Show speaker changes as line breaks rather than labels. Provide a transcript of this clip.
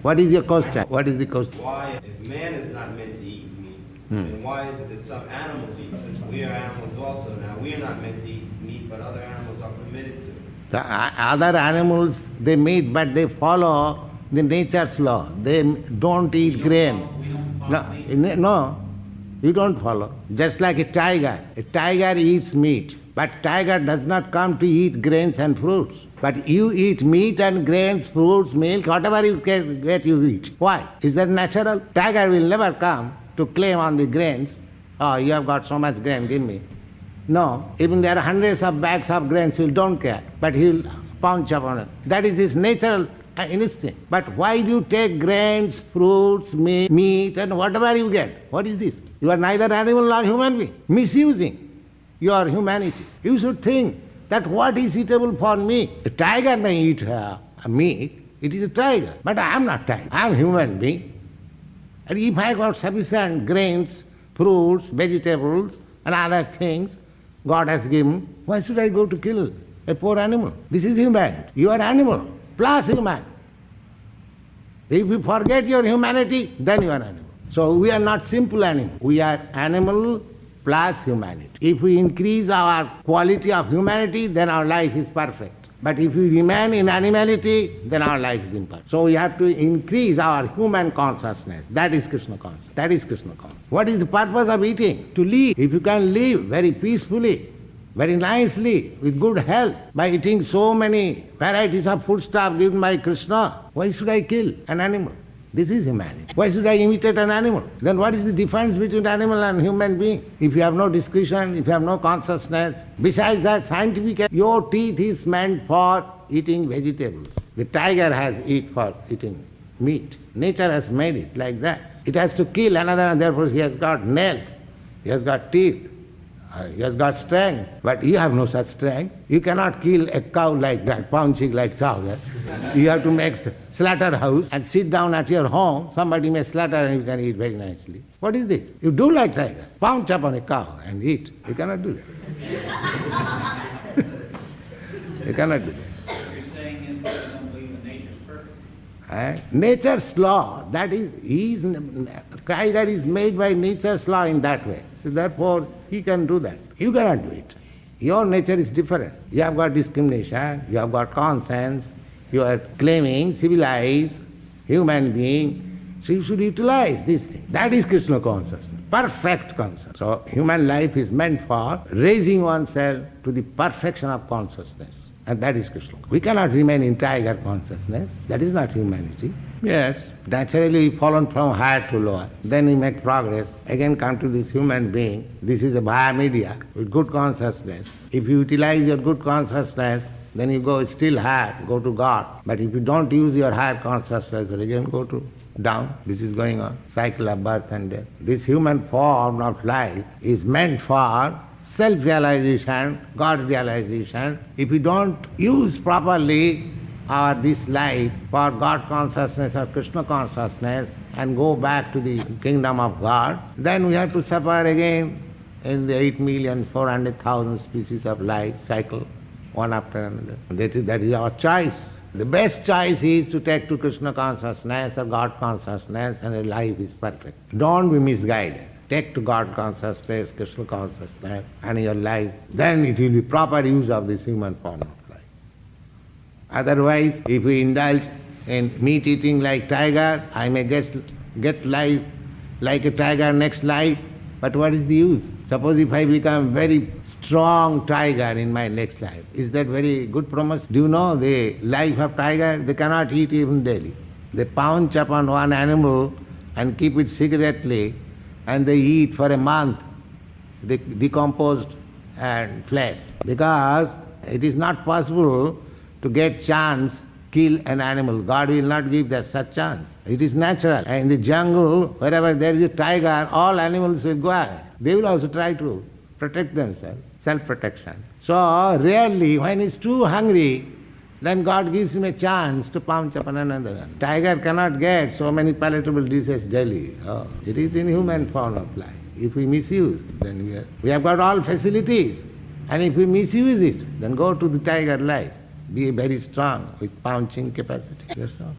What is your question? What is the question?
Why, if man is not meant to eat meat, then why is it that some animals eat? Since we are animals also now, we are not meant to eat meat, but other animals are permitted to.
The other animals, they meet, but they follow the nature's law. They don't eat grain. No, you don't follow. Just like a tiger. A tiger eats meat, but tiger does not come to eat grains and fruits. But you eat meat and grains, fruits, milk, whatever you get, you eat. Why? Is that natural? Tiger will never come to claim on the grains. Oh, you have got so much grain, give me. No, even there are hundreds of bags of grains, he don't care, but he will pounce upon it. That is his natural instinct. But why do you take grains, fruits, meat, and whatever you get? What is this? You are neither animal nor human being. Misusing your humanity. You should think that what is eatable for me? A tiger may eat meat, it is a tiger, but I am not tiger. I am human being. And if I got sufficient grains, fruits, vegetables, and other things God has given, why should I go to kill a poor animal? This is humanity. You are animal, plus human. If you forget your humanity, then you are animal. So we are not simple animal. We are animal plus humanity. If we increase our quality of humanity, then our life is perfect. But if we remain in animality, then our life is imperfect. So we have to increase our human consciousness. That is Krishna consciousness. That is Krishna consciousness. What is the purpose of eating? To live. If you can live very peacefully, very nicely, with good health, by eating so many varieties of foodstuff given by Krishna, why should I kill an animal? This is humanity. Why should I imitate an animal? Then what is the difference between animal and human being? If you have no discretion, if you have no consciousness, besides that, scientifically, your teeth is meant for eating vegetables. The tiger has eat for eating meat. Nature has made it like that. It has to kill another, and therefore he has got nails, he has got teeth, he has got strength. But you have no such strength. You cannot kill a cow like that, pouncing like tiger. You have to make slaughterhouse and sit down at your home. Somebody may slaughter and you can eat very nicely. What is this? You do like tiger. Pounce upon a cow and eat. You cannot do that. You cannot do that.
What you're saying is that you don't believe that nature's perfect.
Nature's law, that is, tiger is made by nature's law in that way. So therefore, he can do that. You cannot do it. Your nature is different. You have got discrimination, you have got conscience, you are claiming civilized human being. So you should utilize this thing. That is Krishna consciousness, perfect consciousness. So human life is meant for raising oneself to the perfection of consciousness. And that is Krishna. We cannot remain in tiger consciousness. That is not humanity. Yes, naturally we fallen from higher to lower. Then we make progress. Again come to this human being. This is a via media with good consciousness. If you utilize your good consciousness, then you go still higher, go to God. But if you don't use your higher consciousness, then again go to down. This is going on. Cycle of birth and death. This human form of life is meant for self-realization, God-realization. If we don't use properly this life for God consciousness or Krishna consciousness and go back to the kingdom of God, then we have to suffer again in the 8,400,000 species of life cycle, one after another. That is our choice. The best choice is to take to Krishna consciousness or God consciousness, and your life is perfect. Don't be misguided. Take to God consciousness, Krishna consciousness, and your life, then it will be proper use of this human form of life. Otherwise, if we indulge in meat eating like tiger, I may get life like a tiger next life, but what is the use? Suppose if I become very strong tiger in my next life, is that very good promise? Do you know the life of tiger? They cannot eat even daily. They pounce upon one animal and keep it secretly, and they eat for a month the decomposed and flesh, because it is not possible to get chance kill an animal. God will not give that such chance. It is natural. And in the jungle, wherever there is a tiger, all animals will go away. They will also try to protect themselves, self-protection. So rarely, when he's too hungry, then God gives him a chance to pounce upon another one. Tiger cannot get so many palatable dishes daily. Oh, it is in human form of life. If we misuse, then we have got all facilities. And if we misuse it, then go to the tiger life. Be very strong with pouncing capacity. That's all.